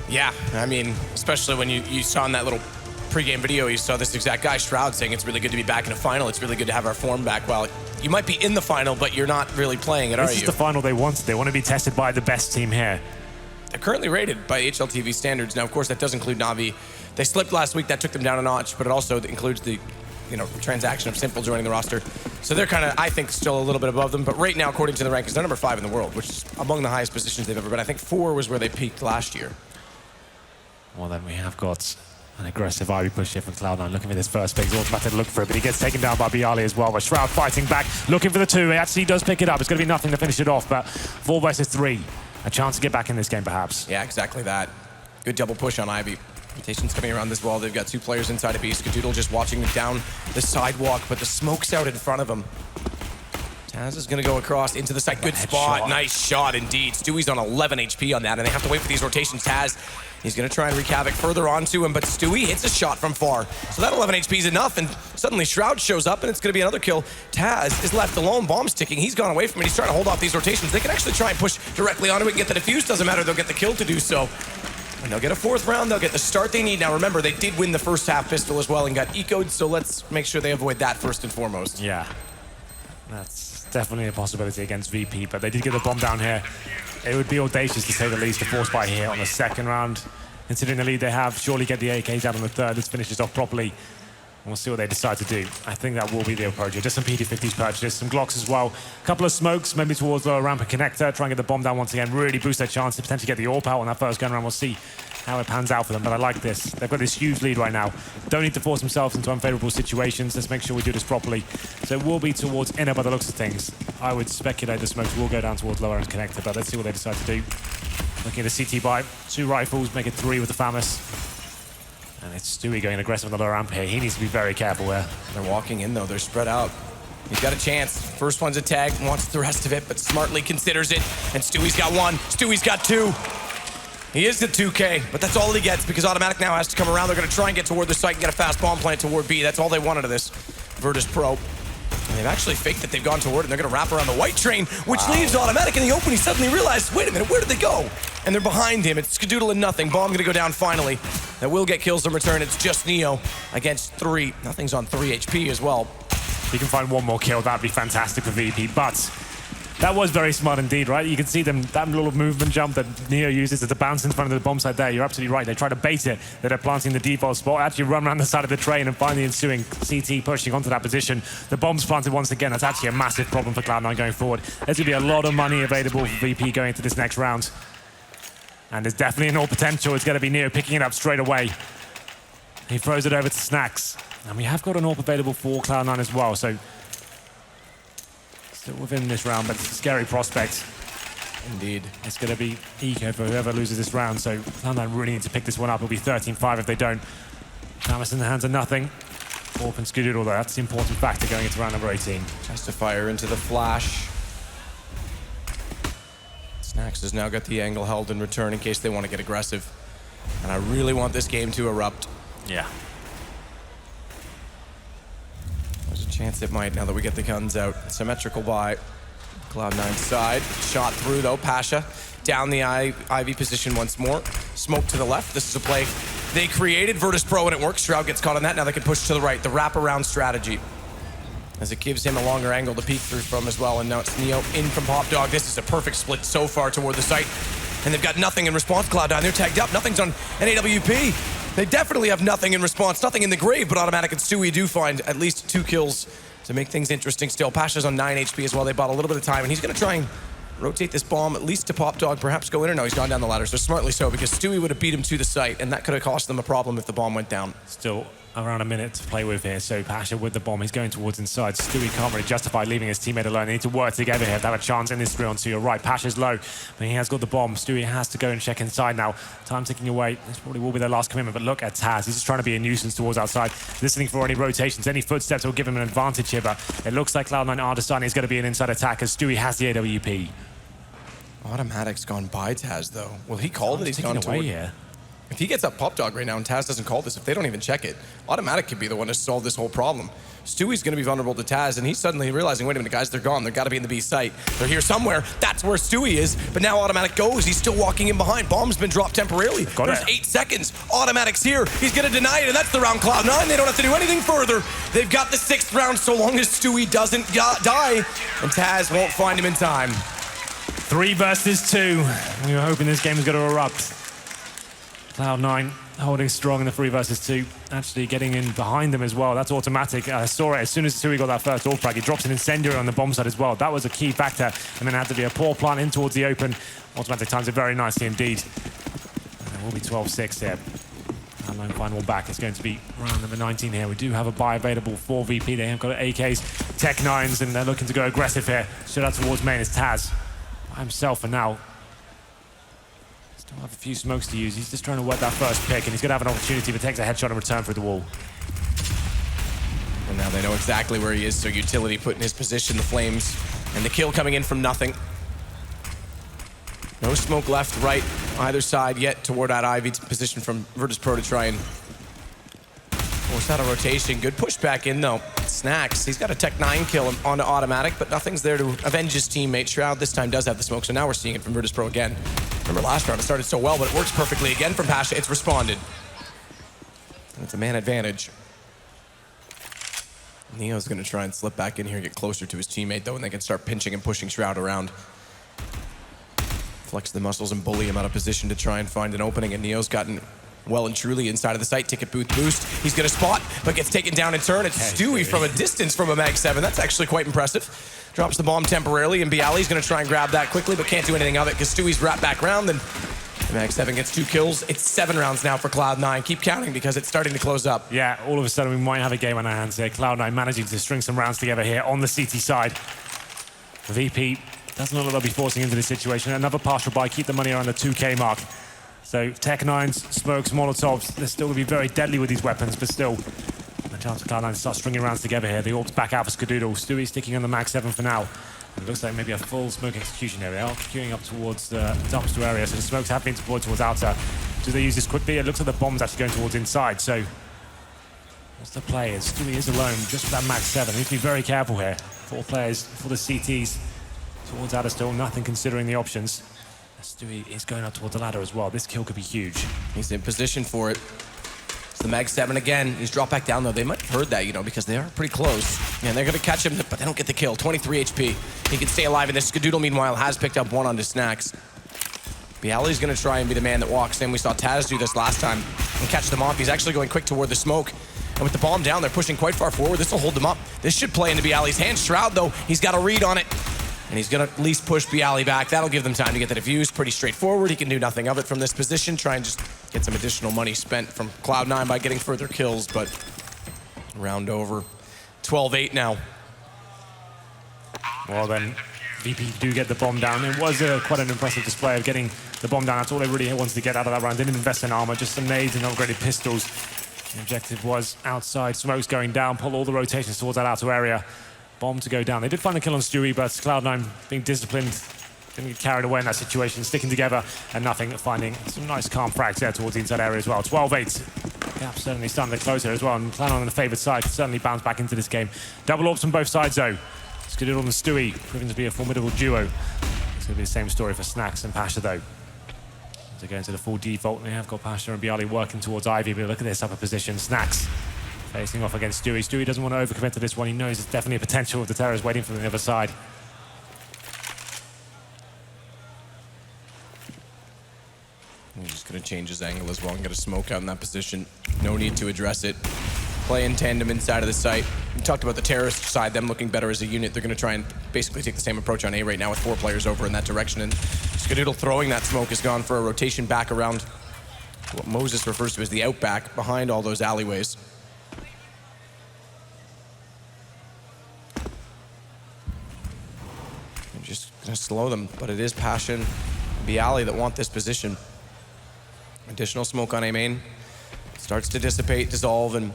Yeah, I mean, especially when you saw in that little pre-game video, you saw this exact guy, Shroud, saying it's really good to be back in a final. It's really good to have our form back. Well, you might be in the final, but you're not really playing it, are you? This is the final they wanted. They want to be tested by the best team here. They're currently rated by HLTV standards. Now, of course, that does include Na'Vi. They slipped last week. That took them down a notch, but it also includes the transaction of Simple joining the roster. So they're kind of, I think, still a little bit above them. But right now, according to the rankings, they're number 5 in the world, which is among the highest positions they've ever been. I think 4 was where they peaked last year. Well, then we have got an aggressive Ivy push here from Cloud9, looking for this first pick. He's automatic to look for it, but he gets taken down by Bialy as well. But Shroud fighting back, looking for the 2. He actually does pick it up. It's going to be nothing to finish it off, but 4 versus 3. A chance to get back in this game, perhaps. Yeah, exactly that. Good double push on Ivy. Rotation's coming around this wall. They've got 2 players inside of B. Skadoodle just watching them down the sidewalk, but the smoke's out in front of him. Taz is going to go across into the side. Good spot. Nice shot indeed. Stewie's on 11 HP on that, and they have to wait for these rotations. Taz, he's going to try and wreak havoc further onto him, but Stewie hits a shot from far. So that 11 HP is enough, and suddenly Shroud shows up, and it's going to be another kill. Taz is left alone. Bomb's ticking. He's gone away from it. He's trying to hold off these rotations. They can actually try and push directly onto it and get the defuse. Doesn't matter. They'll get the kill to do so. And they'll get a 4th round. They'll get the start they need. Now, remember, they did win the first half pistol as well and got ecoed, so let's make sure they avoid that first and foremost. Yeah. That's definitely a possibility against VP, but they did get the bomb down here. It would be audacious to say the least to force by here on the 2nd round. Considering the lead they have, surely get the AKs out on the 3rd. This finishes off properly. And we'll see what they decide to do. I think that will be the approach. Just some PD50s purchased, some Glocks as well. A couple of smokes, maybe towards lower ramp and connector. Try and get the bomb down once again. Really boost their chance to potentially get the AWP out on that first gun round. We'll see how it pans out for them, but I like this. They've got this huge lead right now. Don't need to force themselves into unfavorable situations. Let's make sure we do this properly. So it will be towards Inner by the looks of things. I would speculate the smokes will go down towards lower and connector, but let's see what they decide to do. Looking at the CT buy, 2 rifles, make it 3 with the FAMAS. And it's Stewie going aggressive on the lower ramp here. He needs to be very careful here. They're walking in though, they're spread out. He's got a chance. First one's a tag, wants the rest of it, but smartly considers it. And Stewie's got 1, Stewie's got 2. He is the 2K, but that's all he gets because Automatic now has to come around. They're going to try and get toward the site and get a fast bomb plant toward B. That's all they wanted of this Virtus.Pro. And they've actually faked that they've gone toward it, and they're going to wrap around the white train, which leaves Automatic in the open. He suddenly realizes, wait a minute, where did they go? And they're behind him. It's Skadoodle and nothing. Bomb going to go down finally. That will get kills in return. It's just Neo against 3. Nothing's on 3 HP as well. If you can find 1 more kill, that'd be fantastic for VP, but that was very smart indeed, right? You can see them, that little movement jump that Neo uses to bounce in front of the bomb site there. You're absolutely right. They try to bait it. They're planting the default spot, actually run around the side of the train and find the ensuing CT pushing onto that position. The bomb's planted once again. That's actually a massive problem for Cloud9 going forward. There's going to be a lot of money available for VP going into this next round. And there's definitely an all potential. It's going to be Neo picking it up straight away. He throws it over to Snacks. And we have got an AWP available for Cloud9 as well, so still within this round, but it's a scary prospect. Indeed. It's going to be eco for whoever loses this round, so Cloud9 really need to pick this one up. It'll be 13-5 if they don't. Thomas in the hands of nothing. AWP and Skadoodle, though, that's the important factor going into round number 18. Tries to fire into the flash. Snacks has now got the angle held in return in case they want to get aggressive. And I really want this game to erupt. Yeah. There's a chance it might now that we get the guns out. Symmetrical by Cloud9 side. Shot through, though. Pasha down the Ivy position once more. Smoke to the left. This is a play they created. Virtus.Pro, and it works. Shroud gets caught on that. Now they can push to the right. The wraparound strategy, as it gives him a longer angle to peek through from as well. And now it's Neo in from Pop Dog. This is a perfect split so far toward the site. And they've got nothing in response. Cloud9, they're tagged up. Nothing's on an AWP. They definitely have nothing in response. Nothing in the grave, but Automatic and Stewie do find at least 2 kills to make things interesting still. Pasha's on 9 HP as well. They bought a little bit of time, and he's going to try and rotate this bomb at least to Pop Dog, perhaps go in, or no, he's gone down the ladder. So smartly so, because Stewie would have beat him to the site, and that could have cost them a problem if the bomb went down. Still around a minute to play with here, so Pasha with the bomb, he's going towards inside. Stewie can't really justify leaving his teammate alone. They need to work together here to have a chance in this 3-on-2. You're right, Pasha's low, but he has got the bomb. Stewie has to go and check inside now. Time ticking away. This probably will be their last commitment, but look at Taz. He's just trying to be a nuisance towards outside, listening for any rotations, any footsteps will give him an advantage here, but it looks like Cloud9 are deciding it's going to be an inside attack as Stewie has the AWP. Automatic's gone by Taz, though. Will he call that he's gone away toward? here. If he gets up Pop Dog right now and Taz doesn't call this, if they don't even check it, Automatic could be the one to solve this whole problem. Stewie's going to be vulnerable to Taz, and he's suddenly realizing, wait a minute, guys, they're gone. They've got to be in the B site. They're here somewhere. That's where Stewie is, but now Automatic goes. He's still walking in behind. Bomb's been dropped temporarily. There's 8 seconds. Automatic's here. He's going to deny it, and that's the round. Cloud9, they don't have to do anything further. They've got the 6th round so long as Stewie doesn't die, and Taz won't find him in time. 3 versus 2. We were hoping this game was going to erupt. Cloud9 holding strong in the 3 versus 2. Actually getting in behind them as well. That's Automatic. I saw it as soon as Stewie got that first AWP frag. He drops an incendiary on the bomb side as well. That was a key factor. And then it had to be a poor plant in towards the open. Automatic times it very nicely indeed. And it will be 12-6 here. Cloud9 find one back. It's going to be round number 19 here. We do have a buy available for VP. They have got AKs, Tech 9s, and they're looking to go aggressive here. Shout out towards main is Taz. By himself for now. Still have a few smokes to use. He's just trying to work that first pick, and he's going to have an opportunity if it takes a headshot in return through the wall. And now they know exactly where he is, so utility put in his position, the flames, and the kill coming in from nothing. No smoke left, right, either side yet toward that Ivy position from Virtus.Pro to try and force out a rotation. Good push back in, though. Snacks, he's got a Tech 9 kill onto Automatic, but nothing's there to avenge his teammate. Shroud this time does have the smoke, so now we're seeing it from Virtus.Pro again. Remember last round, it started so well, but it works perfectly again from Pasha. It's responded. And it's a man advantage. Neo's going to try and slip back in here and get closer to his teammate, though, and they can start pinching and pushing Shroud around. Flex the muscles and bully him out of position to try and find an opening, and Neo's gotten well and truly inside of the site. Ticket booth boost. He's going to spot, but gets taken down in turn. It's Stewie from a distance from a Mag 7. That's actually quite impressive. Drops the bomb temporarily, and Bialy's going to try and grab that quickly, but can't do anything of it because Stewie's wrapped back round, and Mag 7 gets 2 kills. It's 7 rounds now for Cloud9. Keep counting because it's starting to close up. Yeah, all of a sudden we might have a game on our hands here. Cloud9 managing to string some rounds together here on the CT side. VP doesn't look like they'll be forcing into this situation. Another partial buy, keep the money around the 2K mark. So Tech 9s, smokes, Molotovs, they're still going to be very deadly with these weapons, but still a chance for Cloud9 to start stringing rounds together here. The AWP's back out for Skadoodle. Stewie sticking on the Mag 7 for now. It looks like maybe a full smoke execution area. They are queuing up towards the dumpster area, so the smokes have been deployed towards outer. Do they use this quickly? It looks like the bomb's actually going towards inside, so what's the play? As Stewie is alone just with that Mag 7. He needs to be very careful here. 4 players for the CTs towards outer still, nothing considering the options. Stewie is going up towards the ladder as well. This kill could be huge. He's in position for it. It's the Mag 7 again. He's dropped back down, though. They might have heard that, because they are pretty close. And they're going to catch him, but they don't get the kill. 23 HP. He can stay alive in this. Skadoodle, meanwhile, has picked up 1 onto Snacks. Bialy's going to try and be the man that walks in. We saw Taz do this last time and catch them off. He's actually going quick toward the smoke. And with the bomb down, they're pushing quite far forward. This will hold them up. This should play into Bialy's hands. Shroud, though, he's got a read on it. And he's gonna at least push Bialy back. That'll give them time to get the defuse. Pretty straightforward. He can do nothing of it from this position. Try and just get some additional money spent from Cloud9 by getting further kills, but round over. 12-8 now. Well then, VP do get the bomb down. It was quite an impressive display of getting the bomb down. That's all they really wanted to get out of that round. Didn't invest in armor, just some nades and upgraded pistols. The objective was outside, smokes going down, pull all the rotations towards that outer area. Bomb to go down. They did find the kill on Stewie, but Cloud9 being disciplined, didn't get carried away in that situation, sticking together and nothing, finding some nice calm frags there towards the inside area as well. 12-8. Gap certainly starting to close here as well, and Cloud9 on the favored side can certainly bounce back into this game. Double orbs on both sides though. Skadoodle and Stewie proving to be a formidable duo. It's going to be the same story for Snacks and Pasha though. To go into the full default, they have got Pasha and Bialy working towards Ivy, but look at this upper position. Snacks facing off against Stewie. Stewie doesn't want to overcommit to this one. He knows there's definitely a potential of the terrors waiting for the other side. He's just going to change his angle as well and get a smoke out in that position. No need to address it. Play in tandem inside of the site. We talked about the terrorist side, them looking better as a unit. They're going to try and basically take the same approach on A right now with 4 players over in that direction. And Skadoodle throwing that smoke has gone for a rotation back around what Moses refers to as the outback behind all those alleyways. I'm just going to slow them, but it is Passion and Bialy that want this position. Additional smoke on A main. Starts to dissipate, dissolve, and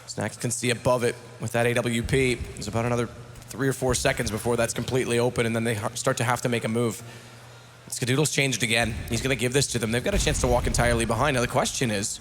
Snacks can see above it with that AWP. There's about another 3 or 4 seconds before that's completely open, and then they start to have to make a move. Skadoodle's changed again. He's going to give this to them. They've got a chance to walk entirely behind. Now the question is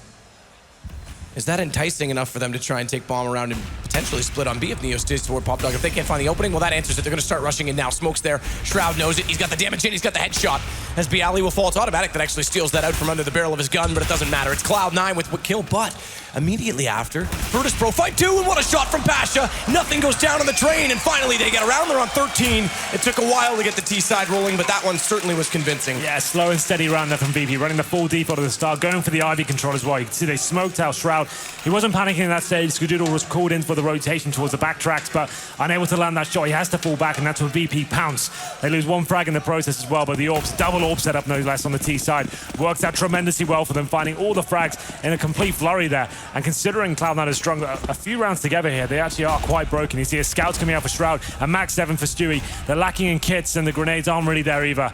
that enticing enough for them to try and take bomb around and potentially split on B if Neo stays toward Pop Dog? If they can't find the opening, well, that answers it. They're going to start rushing in now. Smoke's there. Shroud knows it. He's got the damage in. He's got the headshot. As Bialy will fall, it's automatic that actually steals that out from under the barrel of his gun, but it doesn't matter. It's Cloud9 with what kill, but immediately after, Virtus.Pro fight 2, and what a shot from Pasha. Nothing goes down on the train, and finally they get around. They're on 13. It took a while to get the T side rolling, but that one certainly was convincing. Yeah, slow and steady round there from VP, running the full default at the start, going for the Ivy control as well. You can see they smoked out Shroud. He wasn't panicking in that stage. Skadoodle was called in for the rotation towards the backtracks, but unable to land that shot. He has to fall back, and that's where VP pounce. They lose 1 frag in the process as well, but the orbs, double orb setup no less on the T side, works out tremendously well for them, finding all the frags in a complete flurry there. And considering Cloud9 has strung a few rounds together here, they actually are quite broken. You see a scouts coming out for Shroud, a max 7 for Stewie. They're lacking in kits, and the grenades aren't really there either.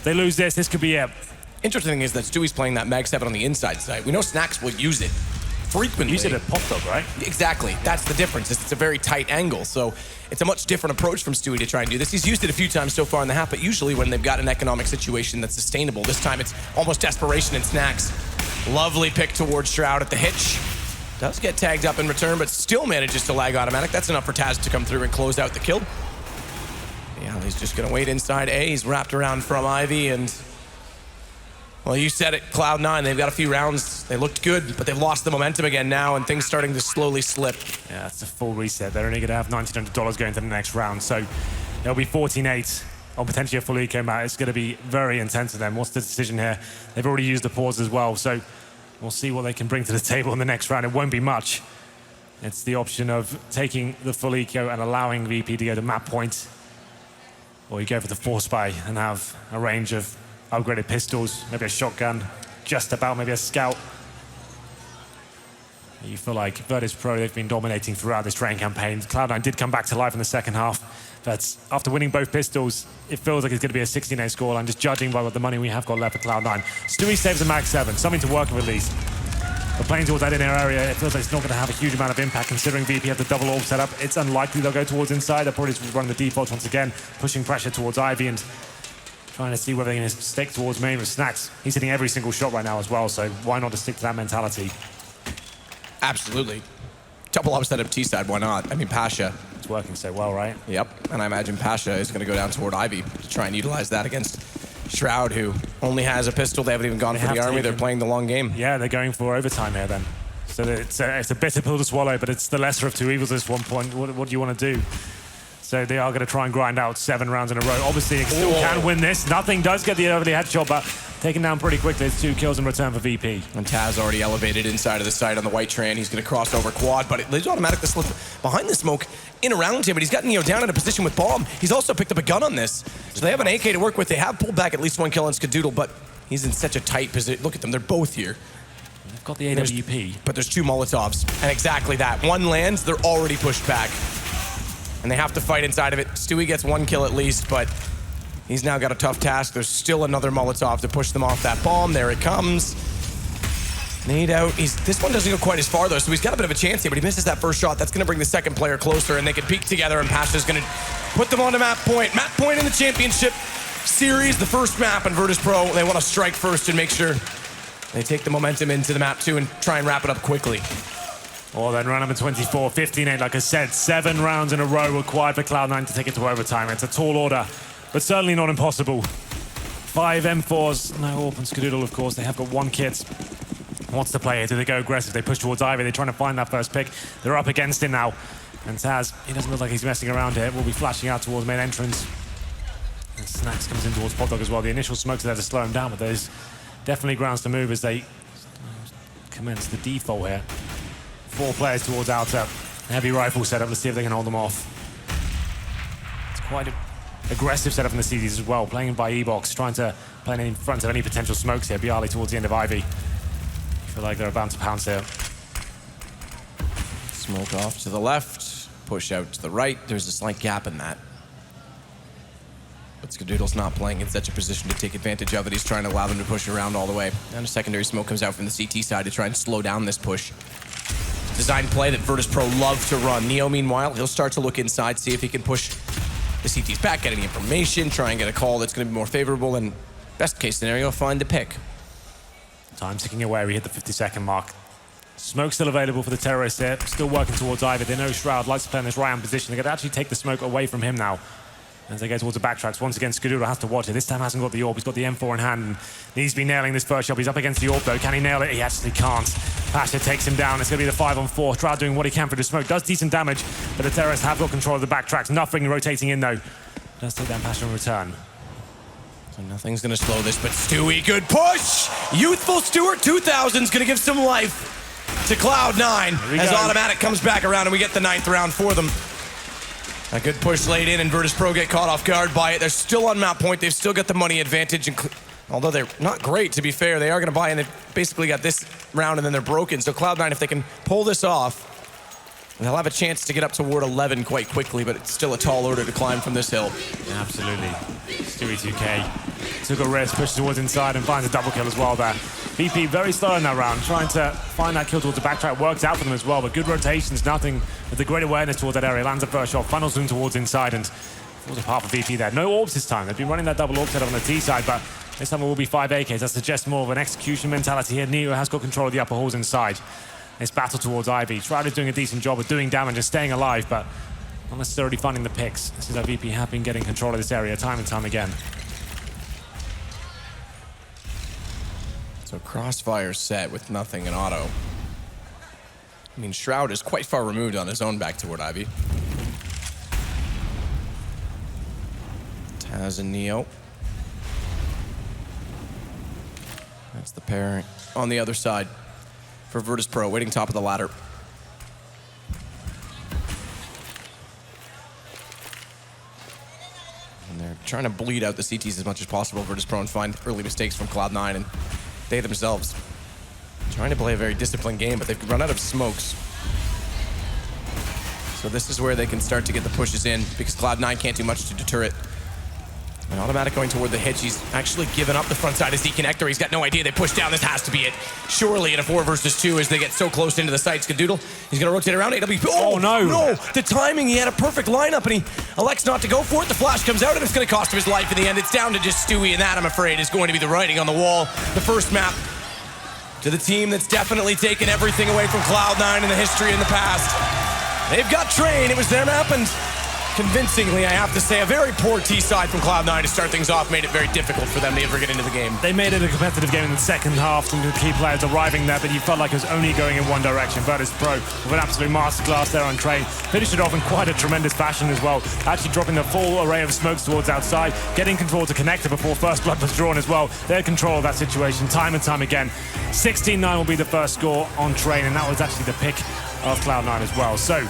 They lose this could be it. Interesting thing is that Stewie's playing that mag 7 on the inside side. We know Snacks will use it frequently. Use it at Pop Dog, right? Exactly. That's the difference. It's a very tight angle, so it's a much different approach from Stewie to try and do this. He's used it a few times so far in the half, but usually when they've got an economic situation that's sustainable. This time it's almost desperation in Snacks. Lovely pick towards Shroud at the hitch. Does get tagged up in return, but still manages to lag automatic. That's enough for Taz to come through and close out the kill. Yeah, he's just gonna wait inside A. He's wrapped around from Ivy, and well, you said it, Cloud9, they've got a few rounds. They looked good, but they've lost the momentum again now, and things starting to slowly slip. Yeah, it's a full reset. They're only going to have $1,900 going to the next round, so it'll be 14-8 or potentially a full eco match. It's going to be very intense for them. What's the decision here? They've already used the pause as well, so we'll see what they can bring to the table in the next round. It won't be much. It's the option of taking the full eco and allowing VP to go to map point, or you go for the force buy and have a range of upgraded pistols, maybe a shotgun, just about, maybe a scout. You feel like Virtus.Pro, they've been dominating throughout this train campaign. Cloud9 did come back to life in the second half, but after winning both pistols, it feels like it's going to be a 16-8 scoreline, just judging by what the money we have got left for Cloud9. Stewie saves a max 7, something to work with at least. But playing towards that inner area, it feels like it's not going to have a huge amount of impact considering VP have the double orb set up. It's unlikely they'll go towards inside. They'll probably just run the default once again, pushing pressure towards Ivy and trying to see whether they're going to stick towards main with Snacks. He's hitting every single shot right now as well, so why not just stick to that mentality? Absolutely. Double up setup T side, why not? I mean, Pasha. It's working so well, right? Yep, and I imagine Pasha is going to go down toward Ivy to try and utilize that against Shroud, who only has a pistol. They haven't even gone for the army. They're playing the long game. Yeah, they're going for overtime here then. So it's a bitter pill to swallow, but it's the lesser of two evils at this one point. What do you want to do? So they are going to try and grind out 7 rounds in a row. Obviously, they still can win this. Nothing does get the early headshot, but taken down pretty quickly. It's 2 kills in return for VP. And Taz already elevated inside of the site on the white Tran. He's going to cross over quad, but it leaves automatic to slip behind the smoke in around him, but he's got Neo down in a position with bomb. He's also picked up a gun on this. So they have an AK to work with. They have pulled back at least 1 kill on Skadoodle, but he's in such a tight position. Look at them, they're both here. They've got the AWP. But there's 2 Molotovs, and exactly that. One lands, they're already pushed back. And they have to fight inside of it. Stewie gets 1 kill at least, but he's now got a tough task. There's still another Molotov to push them off that bomb. There it comes. Nade out. This one doesn't go quite as far, though, so he's got a bit of a chance here, but he misses that first shot. That's going to bring the second player closer, and they can peek together, and Pasha's going to put them on to map point. Map point in the championship series, the first map in Virtus.Pro. They want to strike first and make sure they take the momentum into the map, too, and try and wrap it up quickly. Well, then round number 24, 15-8, like I said, 7 rounds in a row required for Cloud9 to take it to overtime. It's a tall order, but certainly not impossible. 5 M4s, no AWP and Skadoodle, of course. They have got 1 kit. Wants to play here. Do they go aggressive? They push towards Ivy. They're trying to find that first pick. They're up against him now. And Taz, he doesn't look like he's messing around here. Will be flashing out towards main entrance. And Snacks comes in towards Potdog as well. The initial smokes are there to slow him down, but there's definitely grounds to move as they commence the default here. 4 players towards outer. Heavy rifle setup. Let's see if they can hold them off. It's quite an aggressive setup from the CDs as well. Playing by E-Box, trying to play in front of any potential smokes here. Bialy towards the end of Ivy. I feel like they're about to pounce here. Smoke off to the left. Push out to the right. There's a slight gap in that. But Skadoodle's not playing in such a position to take advantage of it. He's trying to allow them to push around all the way. And a secondary smoke comes out from the CT side to try and slow down this push. Design play that Virtus.Pro love to run. Neo, meanwhile, he'll start to look inside, see if he can push the CTs back, get any information, try and get a call that's going to be more favorable, and best case scenario, find a pick. Time ticking away. We hit the 50-second mark. Smoke still available for the terrorists here. Still working towards Ivy. They know Shroud likes to play in this right-hand position. They're going to actually take the smoke away from him now as they go towards the backtracks. Once again, Skadoodle has to watch it. This time hasn't got the AWP. He's got the M4 in hand and needs to be nailing this first shot. He's up against the AWP, though. Can he nail it? He actually can't. Pasha takes him down. It's going to be the 5-on-4. Shroud doing what he can for the smoke. Does decent damage, but the terrorists have got control of the backtracks. Nothing rotating in, though. Does take down Pasha in return. So nothing's going to slow this, but Stewie, good push! Youthful Stewart 2000's going to give some life to Cloud9 as Automatic comes back around and we get the 9th round for them. A good push laid in and Virtus.Pro get caught off guard by it. They're still on map point. They've still got the money advantage. And although they're not great, to be fair, they are going to buy in. They've basically got this round and then they're broken. So Cloud9, if they can pull this off, they'll have a chance to get up toward 11 quite quickly, but it's still a tall order to climb from this hill. Yeah, absolutely. Stewie 2K took a risk, pushed towards inside and finds a double kill as well there. VP very slow in that round, trying to find that kill towards the backtrack. Works out for them as well, but good rotations, nothing with the great awareness towards that area. Lands the first shot, funnels them towards inside and falls apart for VP there. No AWPs this time. They've been running that double AWP setup on the T side, but this time it will be 5 AKs. That suggests more of an execution mentality here. Neo has got control of the upper halls inside. This battle towards Ivy. Shroud is doing a decent job of doing damage and staying alive, but not necessarily finding the picks. This is how VP have been getting control of this area time and time again. So Crossfire set with nothing in auto. I mean, Shroud is quite far removed on his own back toward Ivy. Taz and Neo. That's the pair on the other side for Virtus.Pro, waiting top of the ladder. And they're trying to bleed out the CTs as much as possible, Virtus.Pro, and find early mistakes from Cloud9, and they themselves trying to play a very disciplined game, but they've run out of smokes. So this is where they can start to get the pushes in, because Cloud9 can't do much to deter it. And Automatic going toward the hitch. He's actually given up the front side as deconnector. He's got no idea. They push down. This has to be it. Surely in a 4 versus 2 as they get so close into the site. Skadoodle, he's going to rotate around. AWP. Oh, no. No. The timing. He had a perfect lineup, and he elects not to go for it. The flash comes out, and it's going to cost him his life in the end. It's down to just Stewie, and that, I'm afraid, is going to be the writing on the wall. The first map to the team that's definitely taken everything away from Cloud9 in the history in the past. They've got Train. It was their map, and convincingly, I have to say, a very poor T side from Cloud9 to start things off made it very difficult for them to ever get into the game. They made it a competitive game in the second half, some of the key players arriving there, but you felt like it was only going in one direction. Virtus.Pro with an absolute masterclass there on Train. Finished it off in quite a tremendous fashion as well, actually dropping the full array of smokes towards outside, getting control to connector before first blood was drawn as well. They had control of that situation time and time again. 16-9 will be the first score on Train, and that was actually the pick of Cloud9 as well. So,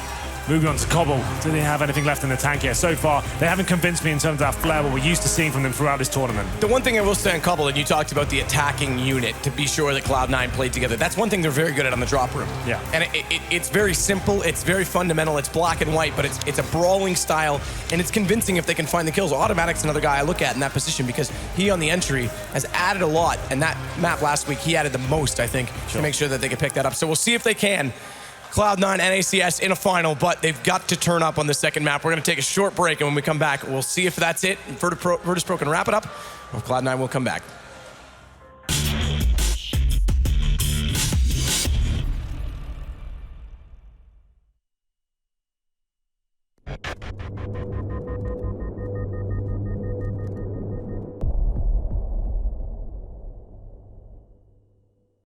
moving on to Cobble, do they have anything left in the tank here? So far, they haven't convinced me in terms of that flair, what we're used to seeing from them throughout this tournament. The one thing I will say on Cobble, and you talked about the attacking unit to be sure that Cloud9 played together. That's one thing they're very good at on the drop room. Yeah. And it's very simple, it's very fundamental, it's black and white, but it's a brawling style, and it's convincing if they can find the kills. Automatic's another guy I look at in that position because he on the entry has added a lot, and that map last week, he added the most, I think, to make sure that they can pick that up. So we'll see if they can. Cloud9 NACS in a final, but they've got to turn up on the second map. We're going to take a short break, and when we come back, we'll see if that's it. Virtus.Pro can wrap it up, or Cloud9 will come back.